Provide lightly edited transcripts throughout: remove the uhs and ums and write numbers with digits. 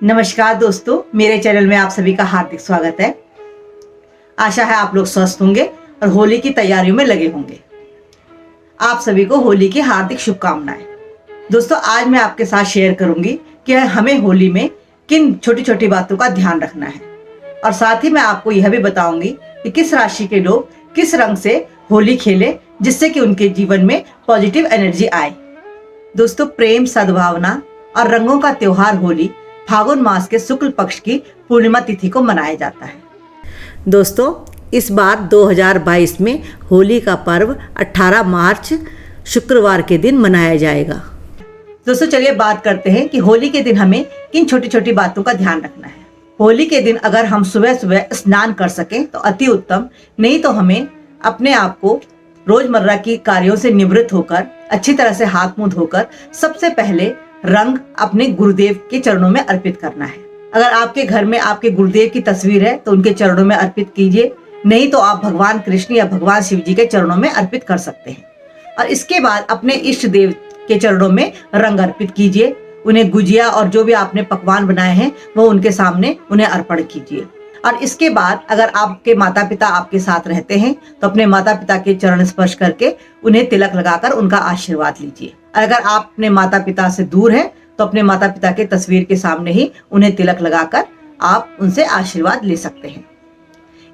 नमस्कार दोस्तों, मेरे चैनल में आप सभी का हार्दिक स्वागत है। आशा है आप लोग स्वस्थ होंगे और होली की तैयारियों में लगे होंगे। आप सभी को होली की हार्दिक शुभकामनाएं। दोस्तों, आज मैं आपके साथ शेयर करूंगी कि हमें होली में किन छोटी छोटी बातों का ध्यान रखना है, और साथ ही मैं आपको यह भी बताऊंगी कि किस राशि के लोग किस रंग से होली खेले जिससे कि उनके जीवन में पॉजिटिव एनर्जी आए। दोस्तों, प्रेम, सद्भावना और रंगों का त्योहार होली फागुन मास के शुक्ल पक्ष की पूर्णिमा तिथि को मनाया जाता है। दोस्तों, इस बार 2022 में होली का पर्व 18 मार्च शुक्रवार के दिन मनाया जाएगा। दोस्तों, चलिए बात करते हैं कि होली के दिन हमें किन छोटी छोटी बातों का ध्यान रखना है। होली के दिन अगर हम सुबह सुबह स्नान कर सकें तो अति उत्तम, नहीं तो हमें अपने आप को रोजमर्रा की कार्यों से निवृत्त होकर अच्छी तरह से हाथ मुंह धोकर सबसे पहले रंग अपने गुरुदेव के चरणों में अर्पित करना है। अगर आपके घर में आपके गुरुदेव की तस्वीर है तो उनके चरणों में अर्पित कीजिए, नहीं तो आप भगवान कृष्ण या भगवान शिव जी के चरणों में अर्पित कर सकते हैं। और इसके बाद अपने इष्ट देव के चरणों में रंग अर्पित कीजिए। उन्हें गुजिया और जो भी आपने पकवान बनाए हैं वो उनके सामने उन्हें अर्पण कीजिए। और इसके बाद अगर आपके माता पिता आपके साथ रहते हैं तो अपने माता पिता के चरण स्पर्श करके उन्हें तिलक लगाकर उनका आशीर्वाद लीजिए। अगर आप अपने माता पिता से दूर हैं तो अपने माता पिता के तस्वीर के सामने ही उन्हें तिलक लगाकर आप उनसे आशीर्वाद ले सकते हैं।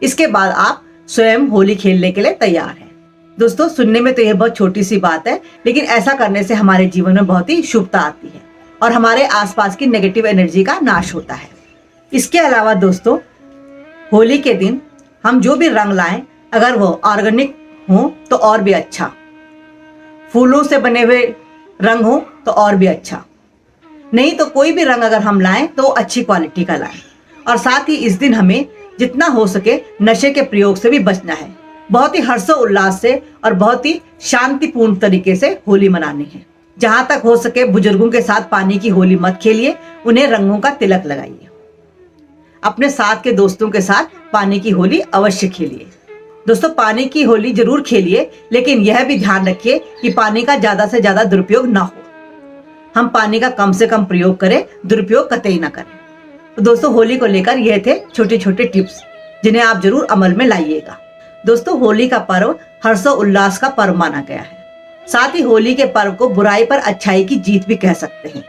इसके बाद आप स्वयं होली खेलने के लिए तैयार हैं। दोस्तों, सुनने में तो यह बहुत छोटी सी बात है, लेकिन ऐसा करने से हमारे जीवन में बहुत ही शुभता आती है और हमारे आसपास की नेगेटिव एनर्जी का नाश होता है। इसके अलावा दोस्तों, होली के दिन हम जो भी रंग लाएं अगर वो ऑर्गेनिक हो तो और भी अच्छा, फूलों से बने हुए रंग हो तो और भी अच्छा, नहीं तो कोई भी रंग अगर हम लाएं तो अच्छी क्वालिटी का लाएं। और साथ ही इस दिन हमें जितना हो सके नशे के प्रयोग से भी बचना है। बहुत ही हर्षोल्लास से और बहुत ही शांतिपूर्ण तरीके से होली मनानी है। जहां तक हो सके बुजुर्गों के साथ पानी की होली मत खेलिए, उन्हें रंगों का तिलक लगाइए। अपने साथ के दोस्तों के साथ पानी की होली अवश्य खेलिए। दोस्तों, पानी की होली जरूर खेलिए, लेकिन यह भी ध्यान रखिए कि पानी का ज्यादा से ज्यादा दुरुपयोग ना हो। हम पानी का कम से कम प्रयोग करें, दुरुपयोग कतई ना करें। तो दोस्तों, होली को लेकर यह थे छोटे छोटे टिप्स जिन्हें आप जरूर अमल में लाइएगा। दोस्तों, होली का पर्व हर्षोल्लास का पर्व माना गया है। साथ ही होली के पर्व को बुराई पर अच्छाई की जीत भी कह सकते हैं।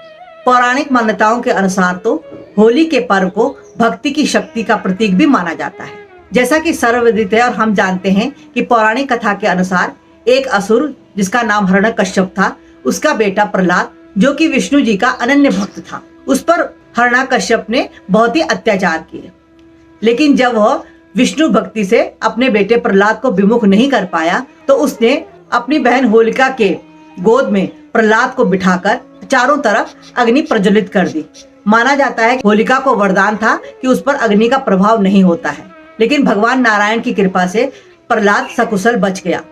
पौराणिक मान्यताओं के अनुसार तो होली के पर्व को भक्ति की शक्ति का प्रतीक भी माना जाता है। जैसा कि सर्वविदित है और हम जानते हैं कि पौराणिक कथा के अनुसार एक असुर जिसका नाम हिरण्यकश्यप था, उसका बेटा प्रहलाद जो कि विष्णु जी का अनन्य भक्त था, उस पर हिरण्यकश्यप ने बहुत ही अत्याचार किए। लेकिन जब वह विष्णु भक्ति से अपने बेटे प्रहलाद को विमुख नहीं कर पाया तो उसने अपनी बहन होलिका के गोद में प्रहलाद को बिठाकर चारों तरफ अग्नि प्रज्वलित कर दी। माना जाता है होलिका को वरदान था कि उस पर अग्नि का प्रभाव नहीं होता है, लेकिन भगवान नारायण की कृपा से प्रहलाद सकुशल बच गया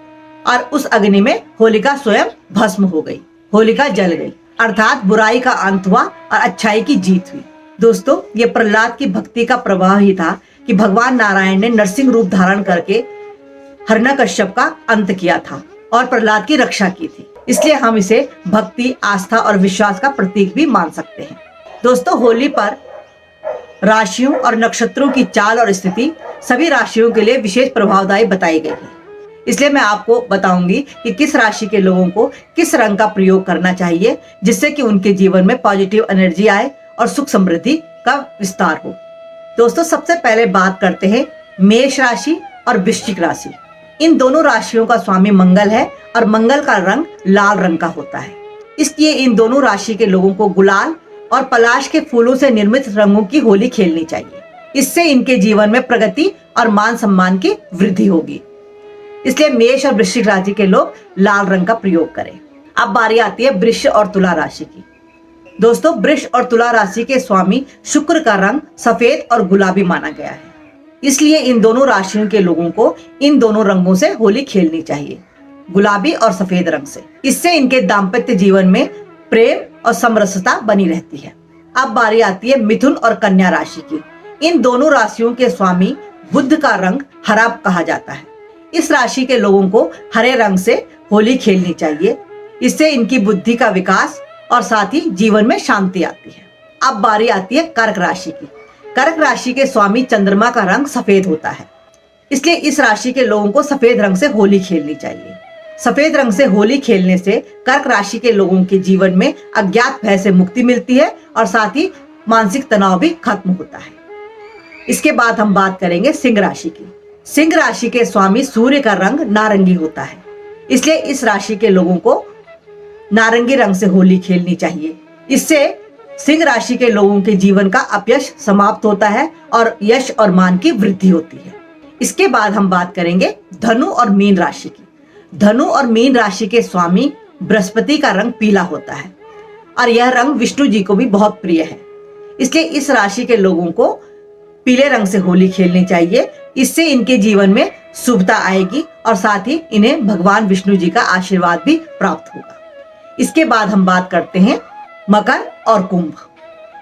और उस अग्नि में होलिका स्वयं भस्म हो गई, होलिका जल गई। अर्थात बुराई का अंत हुआ और अच्छाई की जीत हुई। दोस्तों, ये प्रहलाद की भक्ति का प्रभाव ही था कि भगवान नारायण ने नरसिंह रूप धारण करके हिरण्यकश्यप का अंत किया था और प्रहलाद की रक्षा की थी। इसलिए हम इसे भक्ति, आस्था और विश्वास का प्रतीक भी मान सकते हैं। दोस्तों, होली पर राशियों और नक्षत्रों की चाल और स्थिति सभी राशियों के लिए विशेष प्रभावदायी बताई गई है। इसलिए मैं आपको बताऊंगी कि किस राशि के लोगों को किस रंग का प्रयोग करना चाहिए जिससे कि उनके जीवन में पॉजिटिव एनर्जी आए और सुख समृद्धि का विस्तार हो। दोस्तों, सबसे पहले बात करते हैं मेष राशि और वृश्चिक राशि। इन दोनों राशियों का स्वामी मंगल है और मंगल का रंग लाल रंग का होता है। इसलिए इन दोनों राशि के लोगों को गुलाल और पलाश के फूलों से निर्मित रंगों की होली खेलनी चाहिए। इससे इनके जीवन में प्रगति और मान सम्मान की वृद्धि होगी। इसलिए मेष और वृश्चिक राशि के लोग लाल रंग का प्रयोग करें। अब बारी आती है वृष और तुला राशि की। दोस्तों, वृष और तुला राशि के स्वामी शुक्र का रंग सफेद और गुलाबी माना गया है। इसलिए इन दोनों राशियों के लोगों को इन दोनों रंगों से होली खेलनी चाहिए, गुलाबी और सफेद रंग से। इससे इनके दाम्पत्य जीवन में प्रेम और समरसता बनी रहती है। अब बारी आती है मिथुन और कन्या राशि की। इन दोनों राशियों के स्वामी बुध का रंग हरा कहा जाता है। इस राशि के लोगों को हरे रंग से होली खेलनी चाहिए। इससे इनकी बुद्धि का विकास और साथ ही जीवन में शांति आती है। अब बारी आती है कर्क राशि की। कर्क राशि के स्वामी चंद्रमा का रंग सफेद होता है, इसलिए इस राशि के लोगों को सफेद रंग से होली खेलनी चाहिए। सफेद रंग से होली खेलने से कर्क राशि के लोगों के जीवन में अज्ञात भय से मुक्ति मिलती है और साथ ही मानसिक तनाव भी खत्म होता है। इसके बाद हम बात करेंगे सिंह राशि की। सिंह राशि के स्वामी सूर्य का रंग नारंगी होता है, इसलिए इस राशि के लोगों को नारंगी रंग से होली खेलनी चाहिए। इससे सिंह राशि के लोगों के जीवन का अपयश समाप्त होता है और यश और मान की वृद्धि होती है। इसके बाद हम बात करेंगे धनु और मीन राशि की। धनु और मीन राशि के स्वामी बृहस्पति का रंग पीला होता है और यह रंग विष्णु जी को भी बहुत प्रिय है, इसलिए इस राशि के लोगों को पीले रंग से होली खेलनी चाहिए। इससे इनके जीवन में शुभता आएगी और साथ ही इन्हें भगवान विष्णु जी का आशीर्वाद भी प्राप्त होगा। इसके बाद हम बात करते हैं मकर और कुंभ।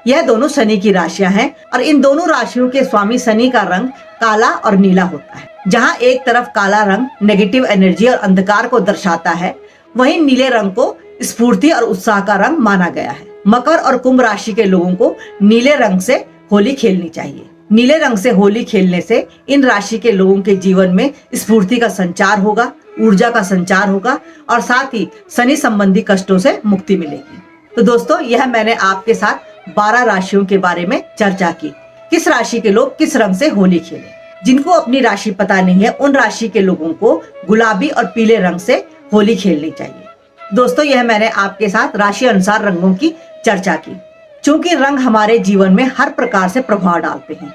यह दोनों शनि की राशियां हैं और इन दोनों राशियों के स्वामी शनि का रंग काला और नीला होता है। जहां एक तरफ काला रंग नेगेटिव एनर्जी और अंधकार को दर्शाता है, वहीं नीले रंग को स्फूर्ति और उत्साह का रंग माना गया है। मकर और कुंभ राशि के लोगों को नीले रंग से होली खेलनी चाहिए। नीले रंग से होली खेलने से इन राशि के लोगों के जीवन में स्फूर्ति का संचार होगा, ऊर्जा का संचार होगा और साथ ही शनि संबंधी कष्टों से मुक्ति मिलेगी। तो दोस्तों, यह मैंने आपके साथ 12 राशियों के बारे में चर्चा की। किस राशि के लोग किस रंग से होली खेलें। जिनको अपनी राशि पता नहीं है, उन राशि के लोगों को गुलाबी और पीले रंग से होली खेलनी चाहिए। दोस्तों, यह मैंने आपके साथ राशि अनुसार रंगों की चर्चा की। चूंकि रंग हमारे जीवन में हर प्रकार से प्रभाव डालते हैं,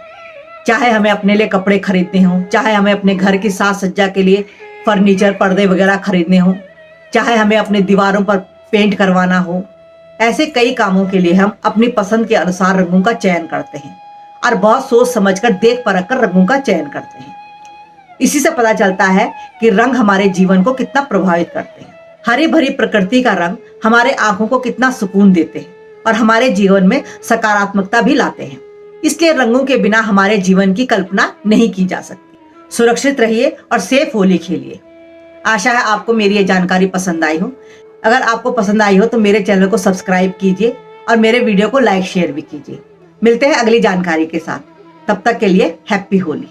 चाहे हमें अपने लिए कपड़े खरीदने हो, चाहे हमें अपने घर की साज सज्जा के लिए फर्नीचर पर्दे वगैरह खरीदने हो, चाहे हमें अपने दीवारों पर पेंट करवाना हो। ऐसे कई कामों के लिए हम अपनी पसंद के अनुसार रंगों का चयन करते हैं और बहुत सोच समझकर देख परख कर रंगों का चयन करते हैं। इसी से पता चलता है कि रंग हमारे जीवन को कितना प्रभावित करते हैं। हरी भरी प्रकृति का रंग हमारे आंखों को कितना सुकून देते हैं और हमारे जीवन में सकारात्मकता भी लाते हैं। इसलिए रंगों के बिना हमारे जीवन की कल्पना नहीं की जा सकती। सुरक्षित रहिए और सेफ होली खेलिए। आशा है आपको मेरी ये जानकारी पसंद आई हो। अगर आपको पसंद आई हो तो मेरे चैनल को सब्सक्राइब कीजिए और मेरे वीडियो को लाइक शेयर भी कीजिए। मिलते हैं अगली जानकारी के साथ। तब तक के लिए हैप्पी होली।